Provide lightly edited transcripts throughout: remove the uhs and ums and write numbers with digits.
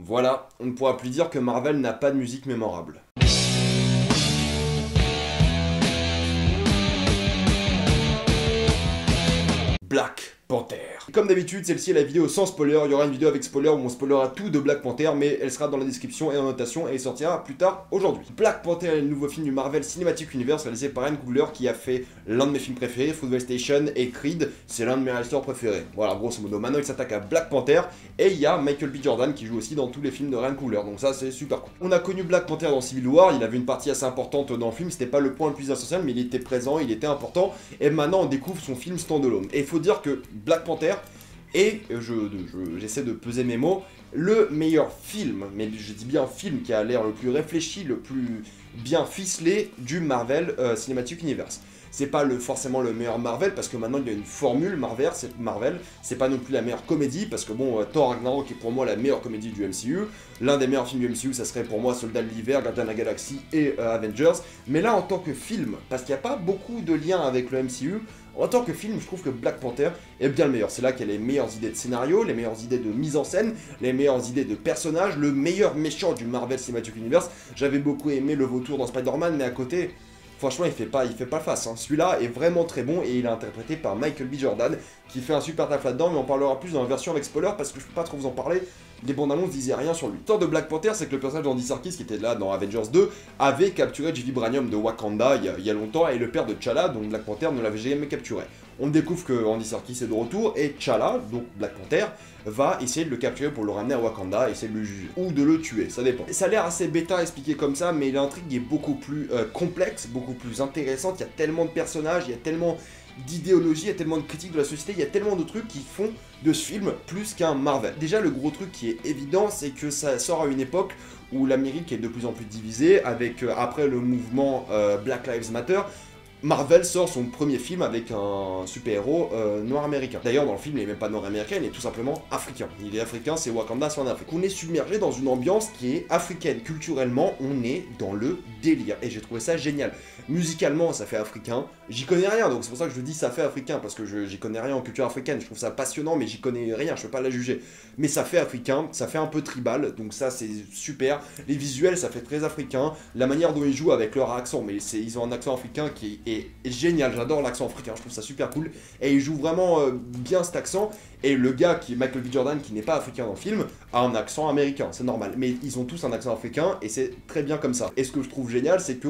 Voilà, on ne pourra plus dire que Marvel n'a pas de musique mémorable. Black Panther. Comme d'habitude, celle-ci est la vidéo sans spoiler, il y aura une vidéo avec spoiler où on spoilera tout de Black Panther, mais elle sera dans la description et en notation et elle sortira plus tard aujourd'hui. Black Panther est le nouveau film du Marvel Cinematic Universe réalisé par Ryan Coogler qui a fait l'un de mes films préférés, Fruitvale Station et Creed, c'est l'un de mes réalisateurs préférés. Voilà, grosso modo, maintenant il s'attaque à Black Panther et il y a Michael B. Jordan qui joue aussi dans tous les films de Ryan Coogler, donc ça c'est super cool. On a connu Black Panther dans Civil War, il avait une partie assez importante dans le film, c'était pas le point le plus essentiel, mais il était présent, il était important, et maintenant on découvre son film standalone. Et il faut dire que Black Panther et j'essaie de peser mes mots, le meilleur film, mais je dis bien film qui a l'air le plus réfléchi, le plus bien ficelé du Marvel Cinematic Universe. C'est pas forcément le meilleur Marvel, parce que maintenant il y a une formule Marvel, c'est pas non plus la meilleure comédie, parce que bon, Thor Ragnarok est pour moi la meilleure comédie du MCU, l'un des meilleurs films du MCU ça serait pour moi Soldat de l'Hiver, Gardien de la Galaxie et Avengers, mais là en tant que film, parce qu'il n'y a pas beaucoup de liens avec le MCU, en tant que film, je trouve que Black Panther est bien le meilleur. C'est là qu'il y a les meilleures idées de scénario, les meilleures idées de mise en scène, les meilleures idées de personnages, le meilleur méchant du Marvel Cinematic Universe. J'avais beaucoup aimé le vautour dans Spider-Man, mais à côté, franchement, il fait pas face. Hein. Celui-là est vraiment très bon et il est interprété par Michael B. Jordan, qui fait un super taf là-dedans, mais on parlera plus dans la version avec spoiler parce que je peux pas trop vous en parler. Les bandes annonces disaient rien sur lui. L'histoire de Black Panther, c'est que le personnage d'Andy Serkis, qui était là dans Avengers 2, avait capturé Vibranium de Wakanda il y a longtemps, et le père de T'Challa, donc Black Panther, ne l'avait jamais capturé. On découvre que Andy Serkis est de retour, et T'Challa, donc Black Panther, va essayer de le capturer pour le ramener à Wakanda, essayer de le juger, ou de le tuer, ça dépend. Ça a l'air assez bêta expliqué comme ça, mais l'intrigue est beaucoup plus complexe, beaucoup plus intéressante, il y a tellement de personnages, il y a tellement d'idéologie, il y a tellement de critiques de la société, il y a tellement de trucs qui font de ce film plus qu'un Marvel. Déjà, le gros truc qui est évident, c'est que ça sort à une époque où l'Amérique est de plus en plus divisée, avec, après le mouvement Black Lives Matter, Marvel sort son premier film avec un super-héros noir américain. D'ailleurs, dans le film, il n'est même pas noir américain, il est tout simplement africain. Il est africain, c'est Wakanda, c'est en Afrique. On est submergé dans une ambiance qui est africaine. Culturellement, on est dans le délire. Et j'ai trouvé ça génial. Musicalement, ça fait africain. J'y connais rien, donc c'est pour ça que je dis ça fait africain, parce que j'y connais rien en culture africaine. Je trouve ça passionnant, mais j'y connais rien, je peux pas la juger. Mais ça fait africain, ça fait un peu tribal, donc ça c'est super. Les visuels, ça fait très africain. La manière dont ils jouent avec leur accent, mais ils ont un accent africain qui est génial. J'adore l'accent africain, je trouve ça super cool. Et ils jouent vraiment bien cet accent. Et le gars qui est Michael B. Jordan, qui n'est pas africain dans le film, a un accent américain, c'est normal. Mais ils ont tous un accent africain et c'est très bien comme ça. Et ce que je trouve génial, c'est que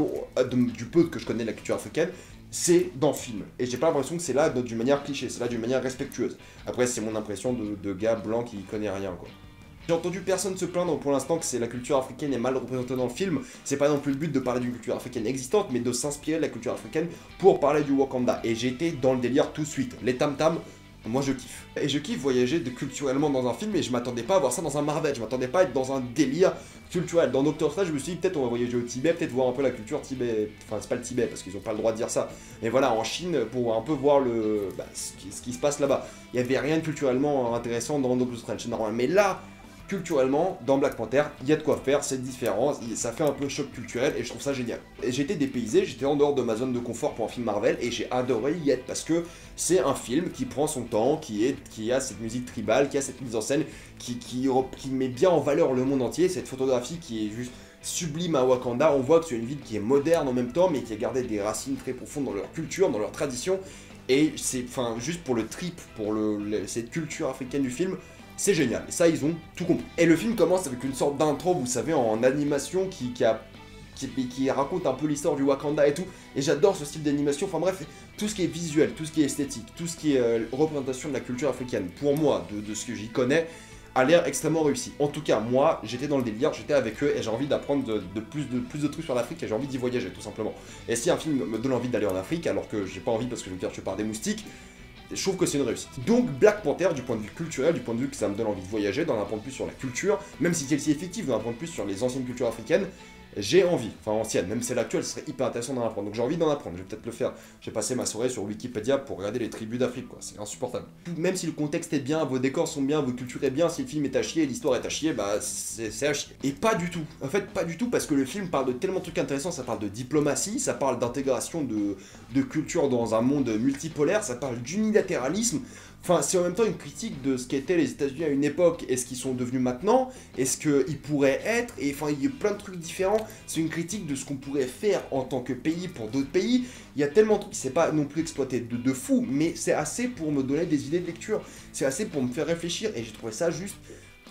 du peu que je connais de la culture africaine, c'est dans le film. Et j'ai pas l'impression que c'est là d'une manière cliché, c'est là d'une manière respectueuse. Après, c'est mon impression de gars blanc qui connaît rien, quoi. J'ai entendu personne se plaindre pour l'instant que la culture africaine est mal représentée dans le film. C'est pas non plus le but de parler d'une culture africaine existante, mais de s'inspirer de la culture africaine pour parler du Wakanda. Et j'étais dans le délire tout de suite. Les tam-tams, moi je kiffe. Et je kiffe voyager culturellement dans un film, et je m'attendais pas à voir ça dans un Marvel, je m'attendais pas à être dans un délire culturel. Dans Doctor Strange, je me suis dit peut-être on va voyager au Tibet, peut-être voir un peu la culture Tibet, enfin c'est pas le Tibet parce qu'ils ont pas le droit de dire ça, mais voilà, en Chine, pour un peu voir ce qui se passe là-bas. Il y avait rien de culturellement intéressant dans Doctor Strange, c'est normal, mais là, culturellement, dans Black Panther, il y a de quoi faire, c'est différent, ça fait un peu choc culturel et je trouve ça génial. J'ai été dépaysé, j'étais en dehors de ma zone de confort pour un film Marvel et j'ai adoré y être parce que c'est un film qui prend son temps, qui a cette musique tribale, qui a cette mise en scène, qui met bien en valeur le monde entier, cette photographie qui est juste sublime à Wakanda. On voit que c'est une ville qui est moderne en même temps mais qui a gardé des racines très profondes dans leur culture, dans leur tradition, et c'est, enfin, juste pour le trip, pour cette culture africaine du film, c'est génial, et ça ils ont tout compris. Et le film commence avec une sorte d'intro, vous savez, en animation qui raconte un peu l'histoire du Wakanda et tout, et j'adore ce style d'animation. Enfin bref, tout ce qui est visuel, tout ce qui est esthétique, tout ce qui est représentation de la culture africaine, pour moi, de ce que j'y connais, a l'air extrêmement réussi. En tout cas, moi, j'étais dans le délire, j'étais avec eux, et j'ai envie d'apprendre plus de trucs sur l'Afrique, et j'ai envie d'y voyager, tout simplement. Et si un film me donne envie d'aller en Afrique, alors que j'ai pas envie parce que je vais me faire tuer par des moustiques, je trouve que c'est une réussite. Donc Black Panther, du point de vue culturel, du point de vue que ça me donne envie de voyager, d'en apprendre plus sur la culture, même si celle-ci est fictive, d'en apprendre plus sur les anciennes cultures africaines, j'ai envie, enfin ancienne, même celle actuelle, ce serait hyper intéressant d'en apprendre, donc j'ai envie d'en apprendre, je vais peut-être le faire. J'ai passé ma soirée sur Wikipédia pour regarder les tribus d'Afrique, quoi, c'est insupportable. Même si le contexte est bien, vos décors sont bien, votre culture est bien, si le film est à chier, l'histoire est à chier, bah c'est à chier. Et pas du tout, en fait pas du tout, parce que le film parle de tellement de trucs intéressants, ça parle de diplomatie, ça parle d'intégration de culture dans un monde multipolaire, ça parle d'unilatéralisme. Enfin, c'est en même temps une critique de ce qu'étaient les États-Unis à une époque et ce qu'ils sont devenus maintenant, et ce qu'ils pourraient être, et enfin, il y a plein de trucs différents. C'est une critique de ce qu'on pourrait faire en tant que pays pour d'autres pays. Il y a tellement de trucs, c'est pas non plus exploité de fou, mais c'est assez pour me donner des idées de lecture. C'est assez pour me faire réfléchir, et j'ai trouvé ça juste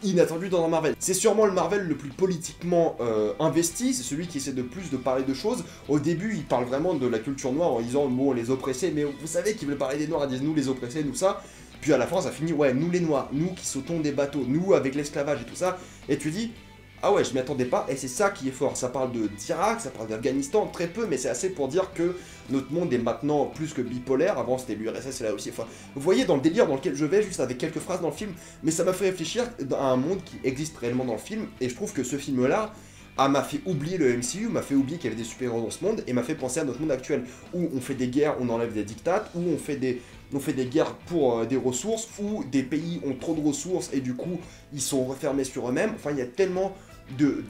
inattendu dans un Marvel. C'est sûrement le Marvel le plus politiquement investi, c'est celui qui essaie de plus de parler de choses. Au début, il parle vraiment de la culture noire en disant, bon, les oppressés, mais vous savez qu'ils veulent parler des noirs, ils disent nous les oppressés, nous ça. Puis à la fin, ça finit, ouais, nous les noirs, nous qui sautons des bateaux, nous avec l'esclavage et tout ça. Et tu dis, ah ouais, je m'y attendais pas, et c'est ça qui est fort. Ça parle d'Irak, ça parle d'Afghanistan, très peu, mais c'est assez pour dire que notre monde est maintenant plus que bipolaire. Avant, c'était l'URSS et là aussi. Enfin, vous voyez dans le délire dans lequel je vais, juste avec quelques phrases dans le film, mais ça m'a fait réfléchir à un monde qui existe réellement dans le film, et je trouve que ce film-là m'a fait oublier le MCU, m'a fait oublier qu'il y avait des super-héros dans ce monde, et m'a fait penser à notre monde actuel, où on fait des guerres, on enlève des dictates, où on fait des guerres pour des ressources, où des pays ont trop de ressources, et du coup, ils sont refermés sur eux-mêmes. Enfin, il y a tellement de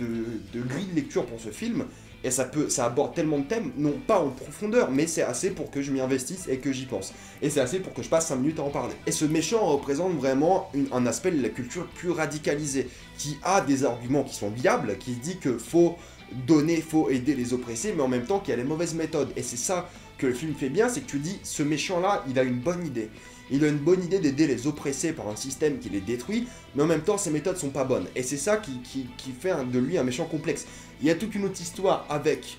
grilles de lecture pour ce film, et ça aborde tellement de thèmes, non pas en profondeur, mais c'est assez pour que je m'y investisse et que j'y pense. Et c'est assez pour que je passe 5 minutes à en parler. Et ce méchant représente vraiment un aspect de la culture plus radicalisé, qui a des arguments qui sont viables, qui se dit que faut donner, faut aider les oppressés, mais en même temps qu'il y a les mauvaises méthodes. Et c'est ça que le film fait bien, c'est que tu dis, ce méchant-là, il a une bonne idée. Il a une bonne idée d'aider les oppressés par un système qui les détruit, mais en même temps, ses méthodes sont pas bonnes. Et c'est ça qui fait de lui un méchant complexe. Il y a toute une autre histoire avec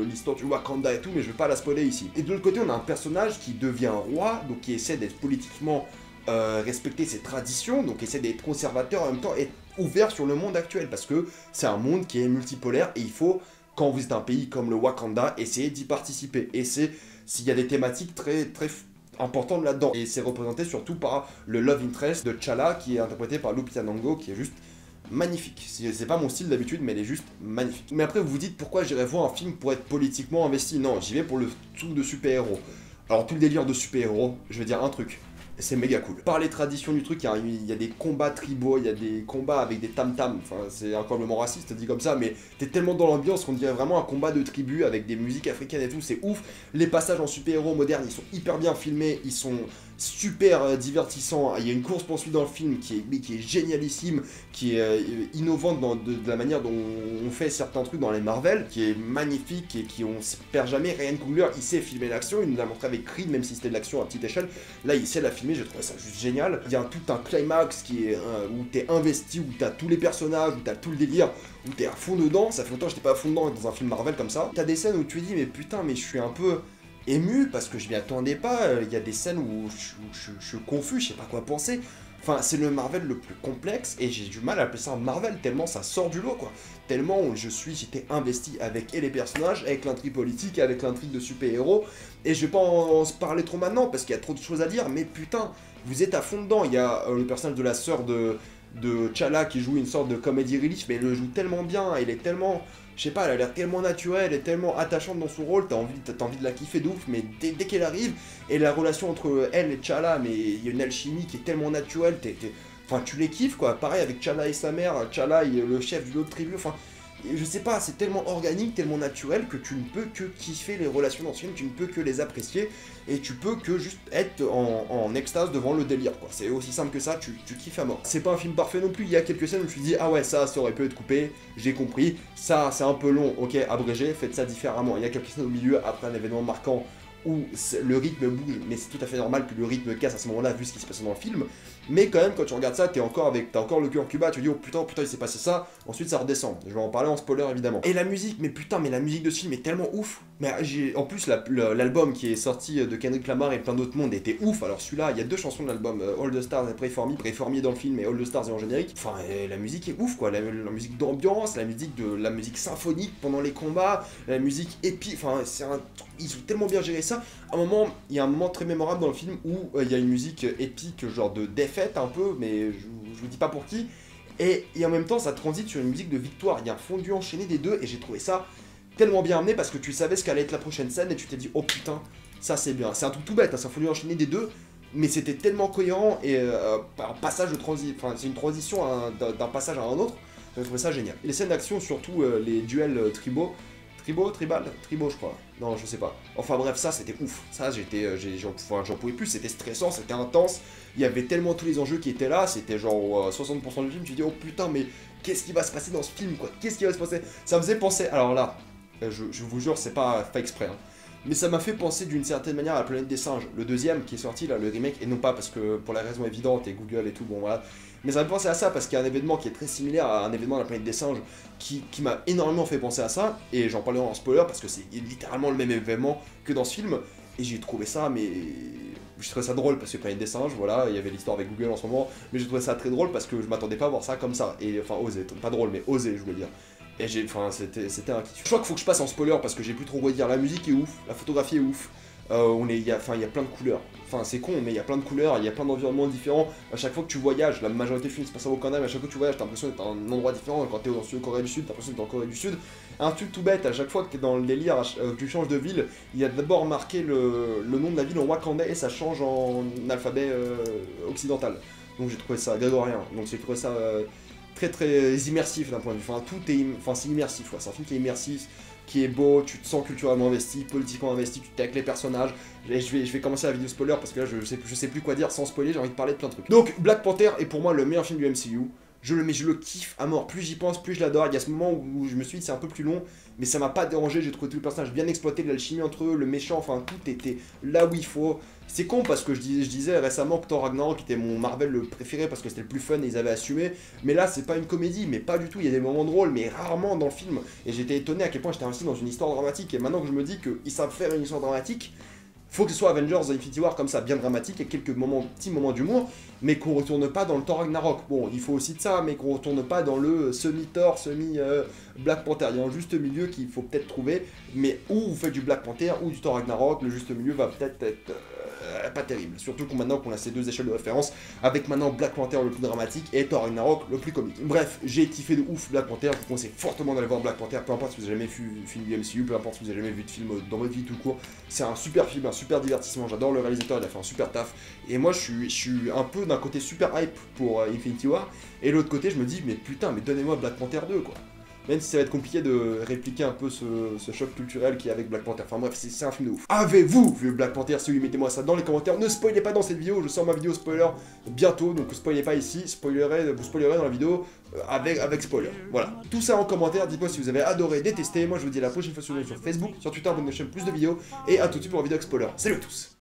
l'histoire du Wakanda et tout, mais je vais pas la spoiler ici. Et de l'autre côté, on a un personnage qui devient roi, donc qui essaie d'être politiquement respecter ses traditions, donc essaie d'être conservateur en même temps, et ouvert sur le monde actuel, parce que c'est un monde qui est multipolaire, et il faut, quand vous êtes un pays comme le Wakanda, essayer d'y participer. Et c'est s'il y a des thématiques très importantes là-dedans. Et c'est représenté surtout par le love interest de T'Challa, qui est interprété par Lupita Nyong'o, qui est juste magnifique. C'est pas mon style d'habitude, mais elle est juste magnifique. Mais après, vous vous dites pourquoi j'irais voir un film pour être politiquement investi. Non, j'y vais pour le truc de super-héros. Alors, tout le délire de super-héros, je vais dire un truc. C'est méga cool. Par les traditions du truc, il y a des combats tribaux, il y a des combats avec des tam-tams, enfin c'est incroyablement raciste dit comme ça, mais t'es tellement dans l'ambiance qu'on dirait vraiment un combat de tribu avec des musiques africaines et tout, c'est ouf. Les passages en super-héros modernes, ils sont hyper bien filmés, ils sont super divertissants. Il y a une course-poursuite dans le film qui est génialissime, qui est innovante de la manière dont on fait certains trucs dans les Marvel, qui est magnifique et qui on se perd jamais. Ryan Coogler, il sait filmer l'action, il nous l'a montré avec Creed, même si c'était de l'action à petite échelle. Là, il sait la filmer, j'ai trouvé ça juste génial. Il y a tout un climax qui est où t'es investi, où t'as tous les personnages, où t'as tout le délire, où t'es à fond dedans. Ça fait longtemps que j'étais pas à fond dedans dans un film Marvel comme ça. T'as des scènes où tu te dis, mais putain, mais je suis un peu ému parce que je m'y attendais pas. Il y a des scènes où je suis confus, je sais pas quoi penser. Enfin, c'est le Marvel le plus complexe et j'ai du mal à appeler ça un Marvel tellement ça sort du lot quoi. Tellement j'étais investi avec les personnages, avec l'intrigue politique, avec l'intrigue de super-héros. Et je vais pas en se parler trop maintenant parce qu'il y a trop de choses à dire, mais putain, vous êtes à fond dedans. Il y a le personnage de la sœur de T'Challa qui joue une sorte de comédie relief, mais elle le joue tellement bien, elle est tellement, je sais pas, elle a l'air tellement naturelle, elle est tellement attachante dans son rôle, t'as envie de la kiffer de ouf, mais dès qu'elle arrive, et la relation entre elle et T'Challa, mais il y a une alchimie qui est tellement naturelle, enfin tu les kiffes quoi, pareil avec T'Challa et sa mère, T'Challa il est le chef d'une autre tribu, enfin, je sais pas, c'est tellement organique, tellement naturel que tu ne peux que kiffer les relations dans ce film, tu ne peux que les apprécier, et tu peux que juste être en extase devant le délire, quoi. C'est aussi simple que ça, tu kiffes à mort. C'est pas un film parfait non plus, il y a quelques scènes où tu te dis, ah ouais, ça aurait pu être coupé, j'ai compris, ça c'est un peu long, ok, abrégé, faites ça différemment. Il y a quelques scènes au milieu, après un événement marquant, où le rythme bouge, mais c'est tout à fait normal que le rythme casse à ce moment-là, vu ce qui se passe dans le film. Mais quand même, quand tu regardes ça, t'as encore le cul en Cuba, tu te dis, oh putain, il s'est passé ça, ensuite ça redescend. Je vais en parler en spoiler, évidemment. Et la musique, mais putain, mais la musique de ce film est tellement ouf. Mais en plus, l'album qui est sorti de Kendrick Lamar et plein d'autres mondes était ouf. Alors celui-là, il y a 2 chansons de l'album, All the Stars et Pray For Me dans le film et All the Stars et en générique. Enfin, la musique est ouf, quoi. La musique d'ambiance, la musique symphonique pendant les combats, la musique épique, enfin, ils ont tellement bien géré ça. À un moment, il y a un moment très mémorable dans le film où il y a une musique épique, genre de défaite un peu, mais je vous dis pas pour qui. Et en même temps, ça transite sur une musique de victoire. Il y a un fondu enchaîné des deux, et j'ai trouvé ça tellement bien amené parce que tu savais ce qu'allait être la prochaine scène, et tu t'es dit, oh putain, ça c'est bien. C'est un truc tout bête, hein, c'est un fondu enchaîné des deux, mais c'était tellement cohérent, et un passage de transition, enfin, c'est une transition d'un passage à un autre. J'ai trouvé ça génial. Et les scènes d'action, surtout les duels tribaux, Tribo je crois. Non, je sais pas. Enfin bref, ça c'était ouf. Ça j'en pouvais plus, c'était stressant, c'était intense. Il y avait tellement tous les enjeux qui étaient là, c'était genre 60% du film, tu dis oh putain mais qu'est-ce qui va se passer dans ce film quoi? Qu'est-ce qui va se passer? Ça me faisait penser, alors là, je vous jure, c'est pas exprès, hein. Mais ça m'a fait penser d'une certaine manière à la planète des singes. Le deuxième qui est sorti là, le remake, et non pas parce que pour la raison évidente et Google et tout, bon voilà. Mais ça m'a fait penser à ça parce qu'il y a un événement qui est très similaire à un événement de la planète des singes qui m'a énormément fait penser à ça. Et j'en parlerai en spoiler parce que c'est littéralement le même événement que dans ce film. Et j'ai trouvé ça, mais j'ai trouvé ça drôle parce que Planète des singes, voilà, il y avait l'histoire avec Google en ce moment, mais j'ai trouvé ça très drôle parce que je m'attendais pas à voir ça comme ça. Et enfin, osé, pas drôle, mais osé, je voulais dire. Et c'était un kiff. Je crois qu'il faut que je passe en spoiler parce que j'ai plus trop quoi dire. La musique est ouf, la photographie est ouf. Il y a plein de couleurs. Enfin, c'est con, mais il y a plein de couleurs, il y a plein d'environnements différents. À chaque fois que tu voyages, la majorité du film se passe au Wakanda, mais à chaque fois que tu voyages, t'as l'impression d'être dans un endroit différent. Quand t'es en Corée du Sud, t'as l'impression d'être en Corée du Sud. Un truc tout bête, à chaque fois que t'es dans le délire, que tu changes de ville, il y a d'abord marqué le nom de la ville en Wakanda et ça change en alphabet occidental. Donc j'ai trouvé ça grégorien. Donc j'ai trouvé ça très immersif d'un point de vue. Enfin, c'est immersif, ouais. C'est un film qui est immersif, qui est beau, tu te sens culturellement investi, politiquement investi, tu t'es avec les personnages. Et je vais commencer la vidéo spoiler parce que là je sais plus quoi dire sans spoiler, j'ai envie de parler de plein de trucs. Donc Black Panther est pour moi le meilleur film du MCU. Je le kiffe à mort, plus j'y pense, plus je l'adore. Il y a ce moment où je me suis dit c'est un peu plus long, mais ça m'a pas dérangé, j'ai trouvé tout le personnage bien exploité, l'alchimie entre eux, le méchant, enfin tout était là où il faut. C'est con parce que je disais récemment que Thor Ragnarok était mon Marvel le préféré parce que c'était le plus fun et ils avaient assumé, mais là c'est pas une comédie, mais pas du tout, il y a des moments drôles, mais rarement dans le film, et j'étais étonné à quel point j'étais investi dans une histoire dramatique, et maintenant que je me dis qu'ils savent faire une histoire dramatique, faut que ce soit Avengers Infinity War comme ça, bien dramatique, et quelques petits moments d'humour, mais qu'on retourne pas dans le Thor Ragnarok. Bon, il faut aussi de ça, mais qu'on retourne pas dans le semi-Thor, semi-Black Panther. Il y a un juste milieu qu'il faut peut-être trouver, mais ou vous faites du Black Panther ou du Thor Ragnarok, le juste milieu va peut-être être pas terrible. Surtout maintenant qu'on a ces deux échelles de référence, avec maintenant Black Panther le plus dramatique et Thor Ragnarok le plus comique. Bref, j'ai kiffé de ouf Black Panther, je vous conseille fortement d'aller voir Black Panther, peu importe si vous avez jamais vu film du MCU, peu importe si vous avez jamais vu de film dans votre vie tout court, c'est un super film, un super divertissement, j'adore le réalisateur, il a fait un super taf, et moi je suis un peu d'un côté super hype pour Infinity War, et l'autre côté je me dis mais putain mais donnez-moi Black Panther 2 quoi. Même si ça va être compliqué de répliquer un peu ce choc culturel qu'il y a avec Black Panther. Enfin bref, c'est un film de ouf. Avez-vous vu Black Panther? Si oui, mettez-moi ça dans les commentaires. Ne spoilez pas dans cette vidéo, je sors ma vidéo spoiler bientôt, donc spoilez pas ici, vous spoilerez dans la vidéo avec spoiler. Voilà. Tout ça en commentaire, dites-moi si vous avez adoré, détesté. Moi je vous dis à la prochaine fois sur Facebook, sur Twitter, abonnez-vous à la chaîne, plus de vidéos, et à tout de suite pour la vidéo avec spoiler. Salut à tous!